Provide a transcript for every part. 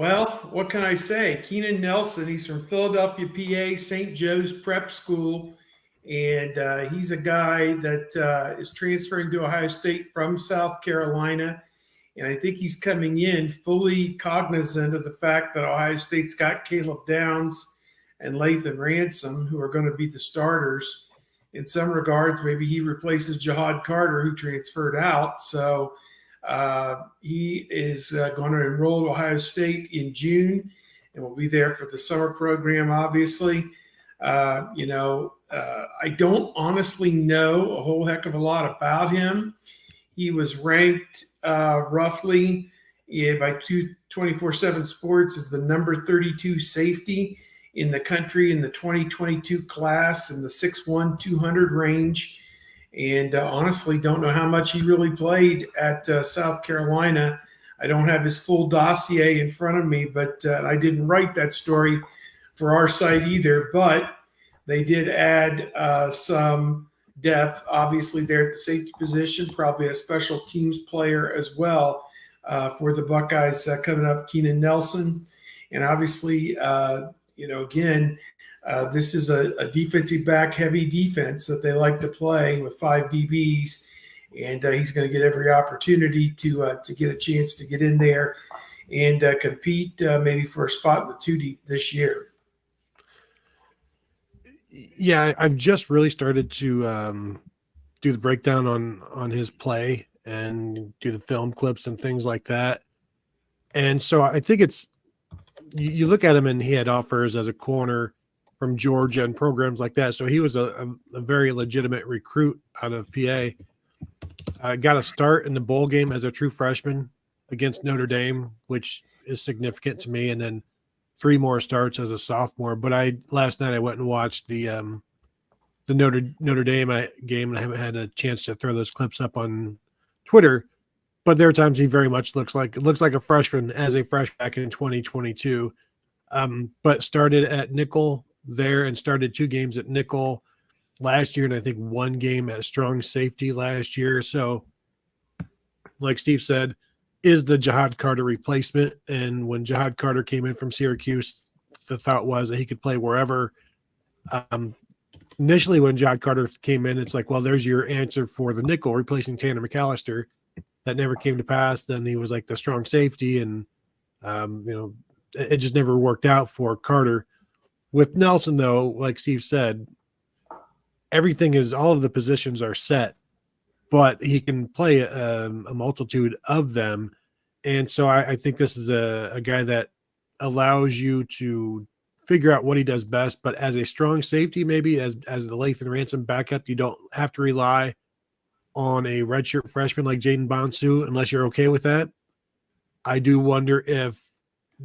Well, what can I say? Keenan Nelson, he's from Philadelphia, PA, St. Joe's Prep School. And he's a guy that is transferring to Ohio State from South Carolina. And I think he's coming in fully cognizant of the fact that Ohio State's got Caleb Downs and Lathan Ransom, who are going to be the starters. In some regards, maybe he replaces Jihad Carter, who transferred out. So he is going to enroll at Ohio State in June and will be there for the summer program, obviously. I don't honestly know a whole heck of a lot about him. He was ranked roughly by 24/7 Sports as the number 32 safety in the country in the 2022 class in the 6'1", 200 range. And honestly, don't know how much he really played at South Carolina. I don't have his full dossier in front of me, but I didn't write that story for our site either. But they did add some depth, obviously, there at the safety position, probably a special teams player as well for the Buckeyes coming up, Keenan Nelson. And obviously, again, this is a defensive back heavy defense that they like to play with 5 DBs. And he's going to get every opportunity to get a chance to get in there and compete maybe for a spot in the 2 deep this year. Yeah, I've just really started to do the breakdown on his play and do the film clips and things like that. And so I think you look at him and he had offers as a corner from Georgia and programs like that. So he was a very legitimate recruit out of PA. Got a start in the bowl game as a true freshman against Notre Dame, which is significant to me. And then 3 more starts as a sophomore. But last night I went and watched the Notre Dame game, and I haven't had a chance to throw those clips up on Twitter. But there are times he very much looks like a freshman as a freshman back in 2022. But started at nickel there and started 2 games at nickel last year, and I think 1 game at strong safety last year. So, like Steve said, is the Jihad Carter replacement. And when Jihad Carter came in from Syracuse, the thought was that he could play wherever. Initially, when Jihad Carter came in, it's like, well, there's your answer for the nickel, replacing Tanner McAllister. That never came to pass. Then he was like the strong safety, and it just never worked out for Carter. With Nelson, though, like Steve said, all of the positions are set, but he can play a multitude of them. And so I think this is a guy that allows you to figure out what he does best. But as a strong safety, maybe as the Lathan Ransom backup, you don't have to rely on a redshirt freshman like Jaden Bonsu unless you're okay with that. I do wonder if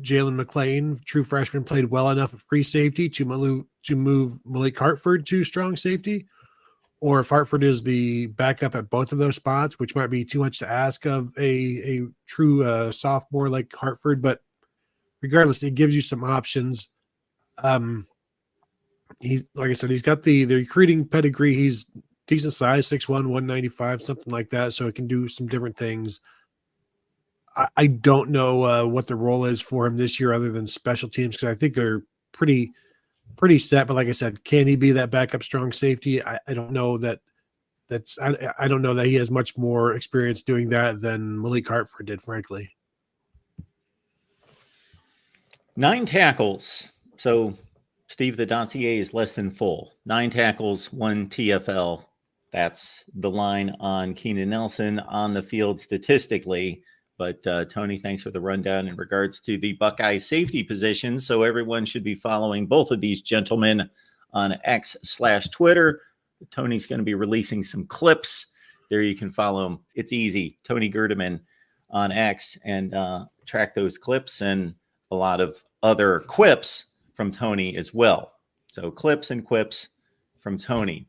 Jalen McClain, true freshman, played well enough at free safety to move Malik Hartford to strong safety, or if Hartford is the backup at both of those spots, which might be too much to ask of a true sophomore like Hartford. But regardless, it gives you some options. He's, like I said, he's got the recruiting pedigree. He's decent size, 6'1", 195, something like that, so he can do some different things. I don't know what the role is for him this year other than special teams, because I think they're pretty set. But like I said, can he be that backup strong safety? I don't know I don't know that he has much more experience doing that than Malik Hartford did, frankly. 9 tackles. So, Steve, the dossier is less than full. 9 tackles, 1 TFL. That's the line on Keenan Nelson on the field statistically. But Tony, thanks for the rundown in regards to the Buckeye safety positions. So everyone should be following both of these gentlemen on X/Twitter. Tony's going to be releasing some clips. There you can follow him. It's easy. Tony Gerdeman on X, and track those clips and a lot of other quips from Tony as well. So clips and quips from Tony.